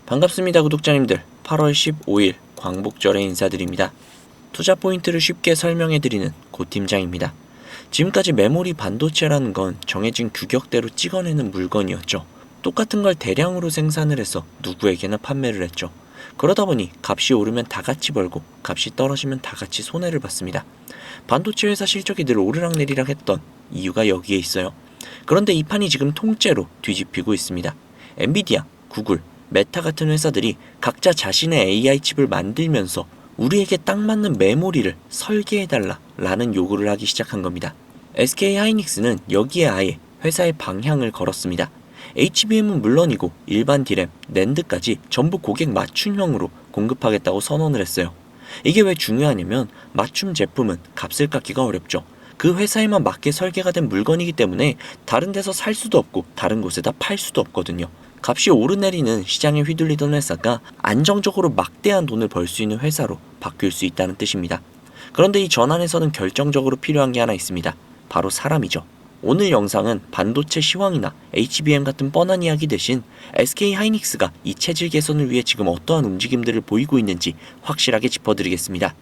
반갑습니다 구독자님들. 8월 15일 광복절에 인사드립니다. 투자 포인트를 쉽게 설명해드리는 고 팀장입니다. 지금까지 메모리 반도체라는 건 정해진 규격대로 찍어내는 물건이었죠. 똑같은 걸 대량으로 생산을 해서 누구에게나 판매를 했죠. 그러다 보니 값이 오르면 다 같이 벌고 값이 떨어지면 다 같이 손해를 봤습니다. 반도체 회사 실적이 늘 오르락내리락 했던 이유가 여기에 있어요. 그런데 이 판이 지금 통째로 뒤집히고 있습니다. 엔비디아, 구글, 메타 같은 회사들이 각자 자신의 AI 칩을 만들면서 우리에게 딱 맞는 메모리를 설계해달라 라는 요구를 하기 시작한 겁니다. SK 하이닉스는 여기에 아예 회사의 방향을 걸었습니다. HBM은 물론이고 일반 D램, 낸드까지 전부 고객 맞춤형으로 공급하겠다고 선언을 했어요. 이게 왜 중요하냐면 맞춤 제품은 값을 깎기가 어렵죠. 그 회사에만 맞게 설계가 된 물건이기 때문에 다른 데서 살 수도 없고 다른 곳에다 팔 수도 없거든요. 값이 오르내리는 시장에 휘둘리던 회사가 안정적으로 막대한 돈을 벌 수 있는 회사로 바뀔 수 있다는 뜻입니다. 그런데 이 전환에서는 결정적으로 필요한 게 하나 있습니다. 바로 사람이죠. 오늘 영상은 반도체 시황이나 HBM 같은 뻔한 이야기 대신 SK 하이닉스가 이 체질 개선을 위해 지금 어떠한 움직임들을 보이고 있는지 확실하게 짚어드리겠습니다.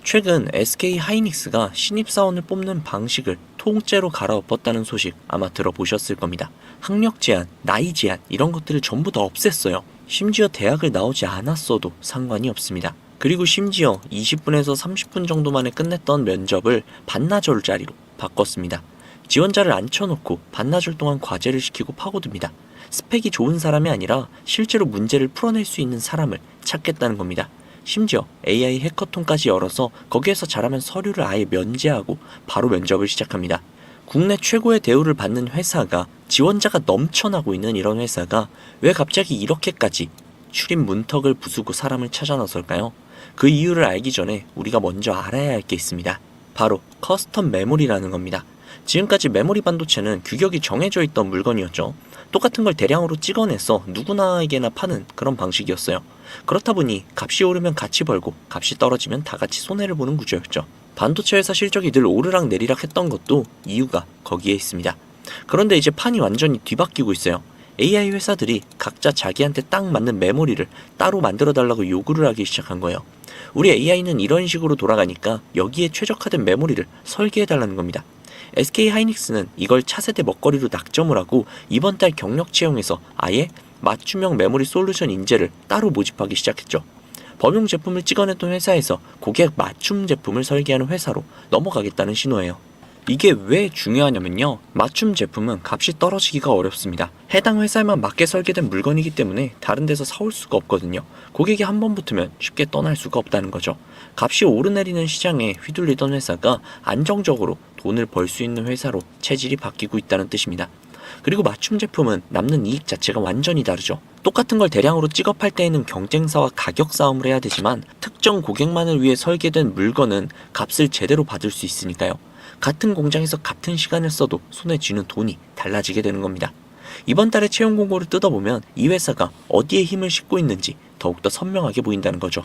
최근 SK 하이닉스가 신입사원을 뽑는 방식을 통째로 갈아엎었다는 소식 아마 들어보셨을 겁니다. 학력 제한, 나이 제한 이런 것들을 전부 다 없앴어요. 심지어 대학을 나오지 않았어도 상관이 없습니다. 그리고 심지어 20분에서 30분 정도 만에 끝냈던 면접을 반나절짜리로 바꿨습니다. 지원자를 앉혀놓고 반나절 동안 과제를 시키고 파고듭니다. 스펙이 좋은 사람이 아니라 실제로 문제를 풀어낼 수 있는 사람을 찾겠다는 겁니다. 심지어 AI 해커톤까지 열어서 거기에서 잘하면 서류를 아예 면제하고 바로 면접을 시작합니다. 국내 최고의 대우를 받는 회사가 지원자가 넘쳐나고 있는 이런 회사가 왜 갑자기 이렇게까지 출입 문턱을 부수고 사람을 찾아 나설까요? 그 이유를 알기 전에 우리가 먼저 알아야 할 게 있습니다. 바로 커스텀 메모리라는 겁니다. 지금까지 메모리 반도체는 규격이 정해져 있던 물건이었죠. 똑같은 걸 대량으로 찍어내서 누구나에게나 파는 그런 방식이었어요. 그렇다 보니 값이 오르면 같이 벌고 값이 떨어지면 다 같이 손해를 보는 구조였죠. 반도체 회사 실적이 늘 오르락 내리락 했던 것도 이유가 거기에 있습니다. 그런데 이제 판이 완전히 뒤바뀌고 있어요. AI 회사들이 각자 자기한테 딱 맞는 메모리를 따로 만들어 달라고 요구를 하기 시작한 거예요. 우리 AI는 이런 식으로 돌아가니까 여기에 최적화된 메모리를 설계해 달라는 겁니다. SK 하이닉스는 이걸 차세대 먹거리로 낙점을 하고 이번 달 경력 채용에서 아예 맞춤형 메모리 솔루션 인재를 따로 모집하기 시작했죠. 범용 제품을 찍어냈던 회사에서 고객 맞춤 제품을 설계하는 회사로 넘어가겠다는 신호예요. 이게 왜 중요하냐면요. 맞춤 제품은 값이 떨어지기가 어렵습니다. 해당 회사에만 맞게 설계된 물건이기 때문에 다른 데서 사올 수가 없거든요. 고객이 한 번 붙으면 쉽게 떠날 수가 없다는 거죠. 값이 오르내리는 시장에 휘둘리던 회사가 안정적으로 돈을 벌 수 있는 회사로 체질이 바뀌고 있다는 뜻입니다. 그리고 맞춤 제품은 남는 이익 자체가 완전히 다르죠. 똑같은 걸 대량으로 찍어팔 때에는 경쟁사와 가격 싸움을 해야 되지만 특정 고객만을 위해 설계된 물건은 값을 제대로 받을 수 있으니까요. 같은 공장에서 같은 시간을 써도 손에 쥐는 돈이 달라지게 되는 겁니다. 이번 달에 채용 공고를 뜯어보면 이 회사가 어디에 힘을 싣고 있는지 더욱더 선명하게 보인다는 거죠.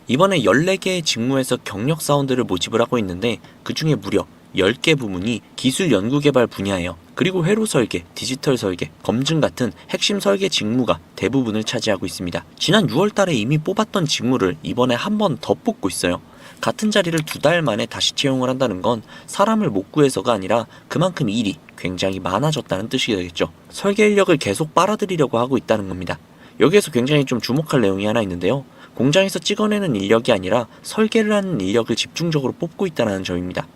이번에 14개의 직무에서 경력 사원들을 모집을 하고 있는데 그 중에 무려 10개 부문이 기술 연구개발 분야예요. 그리고 회로 설계, 디지털 설계, 검증 같은 핵심 설계 직무가 대부분을 차지하고 있습니다. 지난 6월 달에 이미 뽑았던 직무를 이번에 한 번 더 뽑고 있어요. 같은 자리를 2달 만에 다시 채용을 한다는 건 사람을 못 구해서가 아니라 그만큼 일이 굉장히 많아졌다는 뜻이 되겠죠. 설계 인력을 계속 빨아들이려고 하고 있다는 겁니다. 여기에서 굉장히 좀 주목할 내용이 하나 있는데요. 공장에서 찍어내는 인력이 아니라 설계를 하는 인력을 집중적으로 뽑고 있다는 점입니다.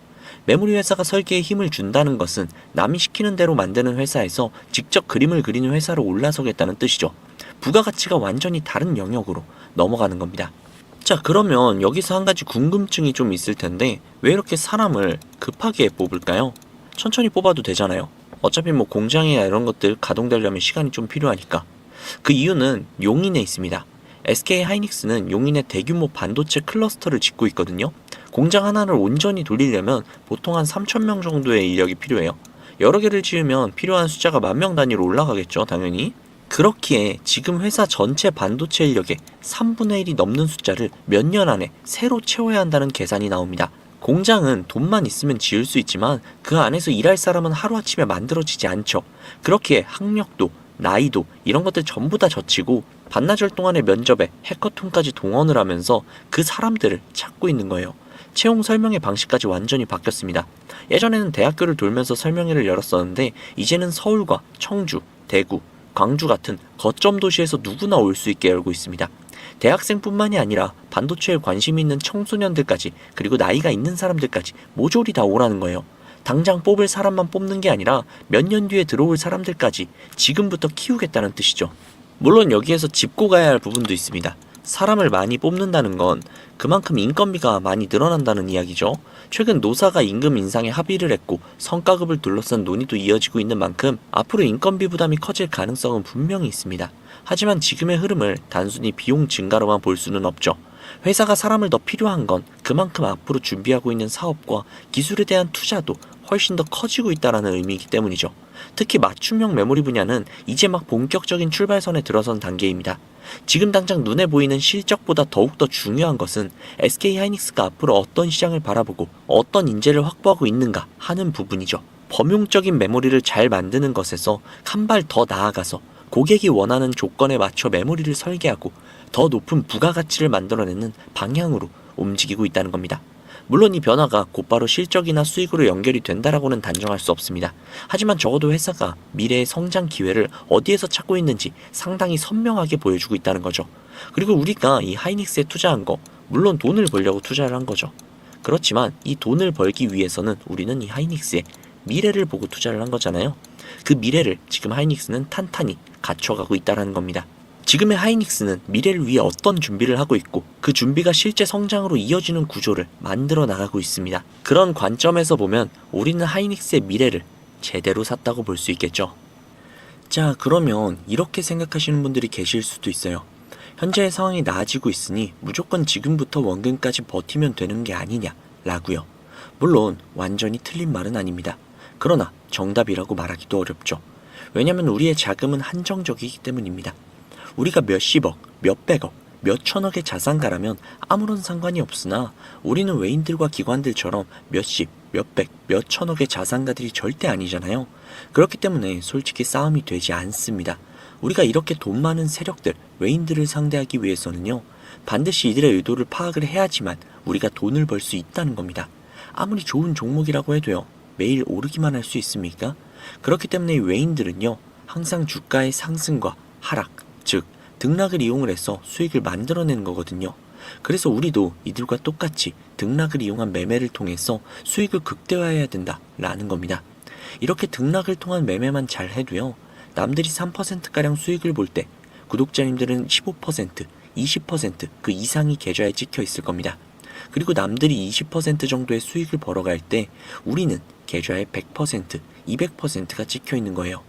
메모리 회사가 설계에 힘을 준다는 것은 남이 시키는 대로 만드는 회사에서 직접 그림을 그리는 회사로 올라서겠다는 뜻이죠. 부가가치가 완전히 다른 영역으로 넘어가는 겁니다. 자, 그러면 여기서 한 가지 궁금증이 좀 있을 텐데 왜 이렇게 사람을 급하게 뽑을까요? 천천히 뽑아도 되잖아요. 어차피 뭐 공장이나 이런 것들 가동되려면 시간이 좀 필요하니까. 그 이유는 용인에 있습니다. SK 하이닉스는 용인에 대규모 반도체 클러스터를 짓고 있거든요. 공장 하나를 온전히 돌리려면 보통 한 3,000명 정도의 인력이 필요해요. 여러 개를 지으면 필요한 숫자가 10,000명 단위로 올라가겠죠, 당연히. 그렇기에 지금 회사 전체 반도체 인력의 3분의 1이 넘는 숫자를 몇 년 안에 새로 채워야 한다는 계산이 나옵니다. 공장은 돈만 있으면 지을 수 있지만 그 안에서 일할 사람은 하루아침에 만들어지지 않죠. 그렇기에 학력도 나이도 이런 것들 전부 다 젖히고 반나절 동안의 면접에 해커톤까지 동원을 하면서 그 사람들을 찾고 있는 거예요. 채용 설명회 방식까지 완전히 바뀌었습니다. 예전에는 대학교를 돌면서 설명회를 열었었는데 이제는 서울과 청주, 대구, 광주 같은 거점 도시에서 누구나 올 수 있게 열고 있습니다. 대학생뿐만이 아니라 반도체에 관심이 있는 청소년들까지 그리고 나이가 있는 사람들까지 모조리 다 오라는 거예요. 당장 뽑을 사람만 뽑는 게 아니라 몇 년 뒤에 들어올 사람들까지 지금부터 키우겠다는 뜻이죠. 물론 여기에서 짚고 가야 할 부분도 있습니다. 사람을 많이 뽑는다는 건 그만큼 인건비가 많이 늘어난다는 이야기죠. 최근 노사가 임금 인상에 합의를 했고 성과급을 둘러싼 논의도 이어지고 있는 만큼 앞으로 인건비 부담이 커질 가능성은 분명히 있습니다. 하지만 지금의 흐름을 단순히 비용 증가로만 볼 수는 없죠. 회사가 사람을 더 필요한 건 그만큼 앞으로 준비하고 있는 사업과 기술에 대한 투자도 훨씬 더 커지고 있다는 의미이기 때문이죠. 특히 맞춤형 메모리 분야는 이제 막 본격적인 출발선에 들어선 단계입니다. 지금 당장 눈에 보이는 실적보다 더욱더 중요한 것은 SK하이닉스가 앞으로 어떤 시장을 바라보고 어떤 인재를 확보하고 있는가 하는 부분이죠. 범용적인 메모리를 잘 만드는 것에서 한 발 더 나아가서 고객이 원하는 조건에 맞춰 메모리를 설계하고 더 높은 부가가치를 만들어내는 방향으로 움직이고 있다는 겁니다. 물론 이 변화가 곧바로 실적이나 수익으로 연결이 된다라고는 단정할 수 없습니다. 하지만 적어도 회사가 미래의 성장 기회를 어디에서 찾고 있는지 상당히 선명하게 보여주고 있다는 거죠. 그리고 우리가 이 하이닉스에 투자한 거 물론 돈을 벌려고 투자를 한 거죠. 그렇지만 이 돈을 벌기 위해서는 우리는 이 하이닉스의 미래를 보고 투자를 한 거잖아요. 그 미래를 지금 하이닉스는 탄탄히 갖춰가고 있다는 겁니다. 지금의 하이닉스는 미래를 위해 어떤 준비를 하고 있고 그 준비가 실제 성장으로 이어지는 구조를 만들어 나가고 있습니다. 그런 관점에서 보면 우리는 하이닉스의 미래를 제대로 샀다고 볼 수 있겠죠. 자, 그러면 이렇게 생각하시는 분들이 계실 수도 있어요. 현재의 상황이 나아지고 있으니 무조건 지금부터 원금까지 버티면 되는 게 아니냐 라고요. 물론 완전히 틀린 말은 아닙니다. 그러나 정답이라고 말하기도 어렵죠. 왜냐면 우리의 자금은 한정적이기 때문입니다. 우리가 몇십억, 몇백억, 몇천억의 자산가라면 아무런 상관이 없으나 우리는 외인들과 기관들처럼 몇십, 몇백, 몇천억의 자산가들이 절대 아니잖아요. 그렇기 때문에 솔직히 싸움이 되지 않습니다. 우리가 이렇게 돈 많은 세력들, 외인들을 상대하기 위해서는요, 반드시 이들의 의도를 파악을 해야지만 우리가 돈을 벌 수 있다는 겁니다. 아무리 좋은 종목이라고 해도요, 매일 오르기만 할 수 있습니까? 그렇기 때문에 외인들은요, 항상 주가의 상승과 하락, 즉 등락을 이용을 해서 수익을 만들어내는 거거든요. 그래서 우리도 이들과 똑같이 등락을 이용한 매매를 통해서 수익을 극대화해야 된다라는 겁니다. 이렇게 등락을 통한 매매만 잘 해도요, 남들이 3%가량 수익을 볼 때 구독자님들은 15%, 20% 그 이상이 계좌에 찍혀 있을 겁니다. 그리고 남들이 20% 정도의 수익을 벌어갈 때 우리는 계좌에 100%, 200%가 찍혀 있는 거예요.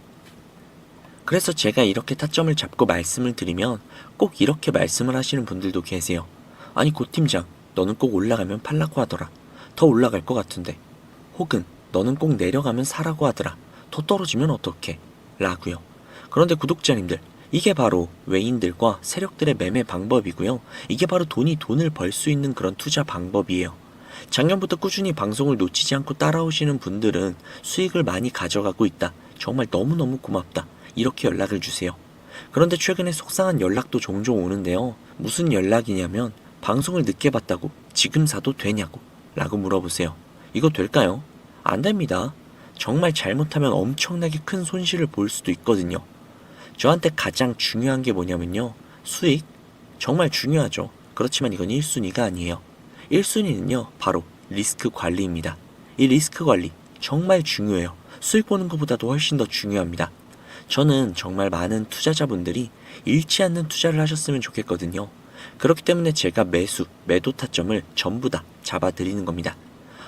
그래서 제가 이렇게 타점을 잡고 말씀을 드리면 꼭 이렇게 말씀을 하시는 분들도 계세요. 아니 고 팀장, 너는 꼭 올라가면 팔라고 하더라. 더 올라갈 것 같은데. 혹은 너는 꼭 내려가면 사라고 하더라. 더 떨어지면 어떡해? 라고요. 그런데 구독자님들, 이게 바로 외인들과 세력들의 매매 방법이고요. 이게 바로 돈을 벌 수 있는 그런 투자 방법이에요. 작년부터 꾸준히 방송을 놓치지 않고 따라오시는 분들은 수익을 많이 가져가고 있다. 정말 너무너무 고맙다. 이렇게 연락을 주세요. 그런데 최근에 속상한 연락도 종종 오는데요. 무슨 연락이냐면 방송을 늦게 봤다고 지금 사도 되냐고 라고 물어보세요. 이거 될까요? 안 됩니다. 정말 잘못하면 엄청나게 큰 손실을 볼 수도 있거든요. 저한테 가장 중요한 게 뭐냐면요. 수익? 정말 중요하죠. 그렇지만 이건 1순위가 아니에요. 1순위는요. 바로 리스크 관리입니다. 이 리스크 관리 정말 중요해요. 수익 보는 것보다도 훨씬 더 중요합니다. 저는 정말 많은 투자자분들이 잃지 않는 투자를 하셨으면 좋겠거든요. 그렇기 때문에 제가 매도 타점을 전부 다 잡아드리는 겁니다.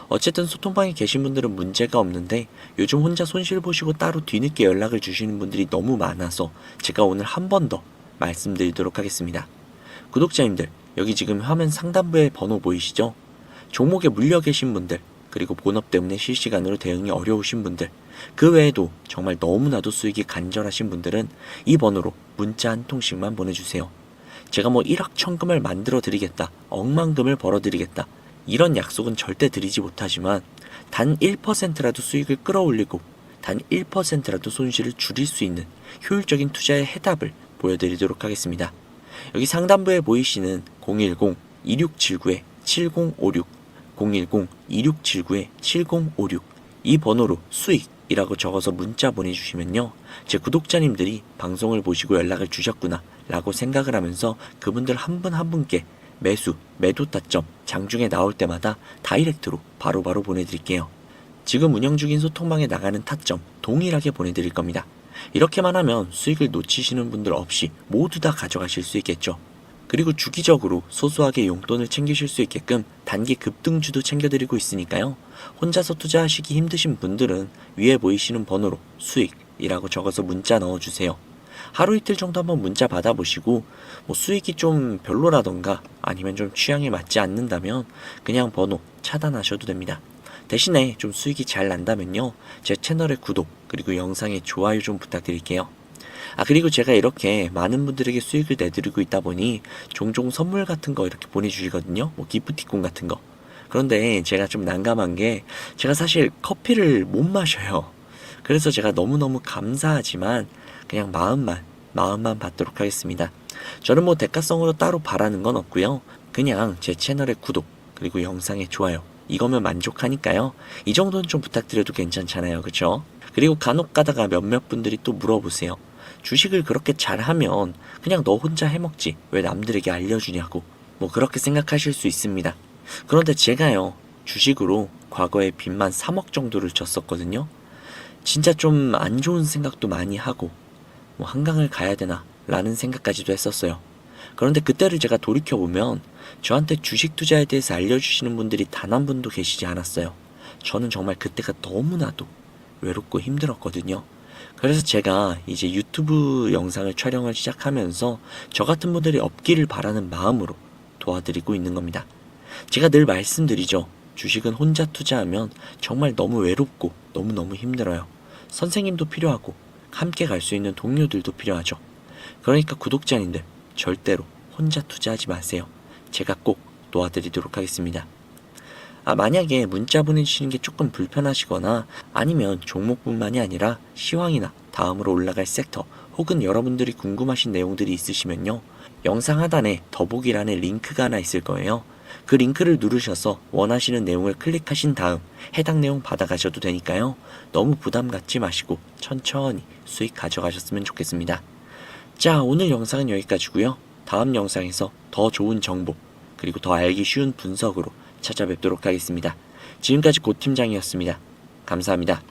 어쨌든 소통방에 계신 분들은 문제가 없는데 요즘 혼자 손실 보시고 따로 뒤늦게 연락을 주시는 분들이 너무 많아서 제가 오늘 한 번 더 말씀드리도록 하겠습니다. 구독자님들, 여기 지금 화면 상단부에 번호 보이시죠? 종목에 물려 계신 분들, 그리고 본업 때문에 실시간으로 대응이 어려우신 분들, 그 외에도 정말 너무나도 수익이 간절하신 분들은 이 번호로 문자 한 통씩만 보내주세요. 제가 뭐 1억 천금을 만들어 드리겠다, 억만금을 벌어 드리겠다, 이런 약속은 절대 드리지 못하지만 단 1%라도 수익을 끌어올리고 단 1%라도 손실을 줄일 수 있는 효율적인 투자의 해답을 보여드리도록 하겠습니다. 여기 상단부에 보이시는 010-2679-7056, 010-2679-7056 이 번호로 수익이라고 적어서 문자 보내주시면요. 제 구독자님들이 방송을 보시고 연락을 주셨구나 라고 생각을 하면서 그분들 한 분 한 분께 매수, 매도 타점 장중에 나올 때마다 다이렉트로 바로바로 보내드릴게요. 지금 운영 중인 소통방에 나가는 타점 동일하게 보내드릴 겁니다. 이렇게만 하면 수익을 놓치시는 분들 없이 모두 다 가져가실 수 있겠죠. 그리고 주기적으로 소소하게 용돈을 챙기실 수 있게끔 단기 급등주도 챙겨드리고 있으니까요. 혼자서 투자하시기 힘드신 분들은 위에 보이시는 번호로 수익이라고 적어서 문자 넣어주세요. 하루 이틀 정도 한번 문자 받아보시고 수익이 좀 별로라던가 아니면 좀 취향에 맞지 않는다면 그냥 번호 차단하셔도 됩니다. 대신에 좀 수익이 잘 난다면요. 제 채널의 구독 그리고 영상의 좋아요 좀 부탁드릴게요. 그리고 제가 이렇게 많은 분들에게 수익을 내드리고 있다 보니 종종 선물 같은 거 이렇게 보내주시거든요. 기프티콘 같은 거. 그런데 제가 좀 난감한 게 제가 사실 커피를 못 마셔요. 그래서 제가 너무너무 감사하지만 그냥 마음만 받도록 하겠습니다. 저는 대가성으로 따로 바라는 건 없고요. 그냥 제 채널의 구독 그리고 영상의 좋아요 이거면 만족하니까요. 이 정도는 좀 부탁드려도 괜찮잖아요. 그쵸? 그리고 간혹 가다가 몇몇 분들이 또 물어보세요. 주식을 그렇게 잘하면 그냥 너 혼자 해먹지 왜 남들에게 알려주냐고 그렇게 생각하실 수 있습니다. 그런데 제가요 주식으로 과거에 빚만 3억 정도를 졌었거든요. 진짜 좀 안 좋은 생각도 많이 하고 한강을 가야 되나 라는 생각까지도 했었어요. 그런데 그때를 제가 돌이켜보면 저한테 주식 투자에 대해서 알려주시는 분들이 단 한 분도 계시지 않았어요. 저는 정말 그때가 너무나도 외롭고 힘들었거든요. 그래서 제가 이제 유튜브 영상을 촬영을 시작하면서 저 같은 분들이 없기를 바라는 마음으로 도와드리고 있는 겁니다. 제가 늘 말씀드리죠. 주식은 혼자 투자하면 정말 너무 외롭고 너무너무 힘들어요. 선생님도 필요하고 함께 갈 수 있는 동료들도 필요하죠. 그러니까 구독자님들 절대로 혼자 투자하지 마세요. 제가 꼭 도와드리도록 하겠습니다. 만약에 문자 보내주시는 게 조금 불편하시거나 아니면 종목뿐만이 아니라 시황이나 다음으로 올라갈 섹터 혹은 여러분들이 궁금하신 내용들이 있으시면요. 영상 하단에 더보기란에 링크가 하나 있을 거예요. 그 링크를 누르셔서 원하시는 내용을 클릭하신 다음 해당 내용 받아가셔도 되니까요. 너무 부담 갖지 마시고 천천히 수익 가져가셨으면 좋겠습니다. 자, 오늘 영상은 여기까지고요. 다음 영상에서 더 좋은 정보 그리고 더 알기 쉬운 분석으로 찾아뵙도록 하겠습니다. 지금까지 고팀장이었습니다. 감사합니다.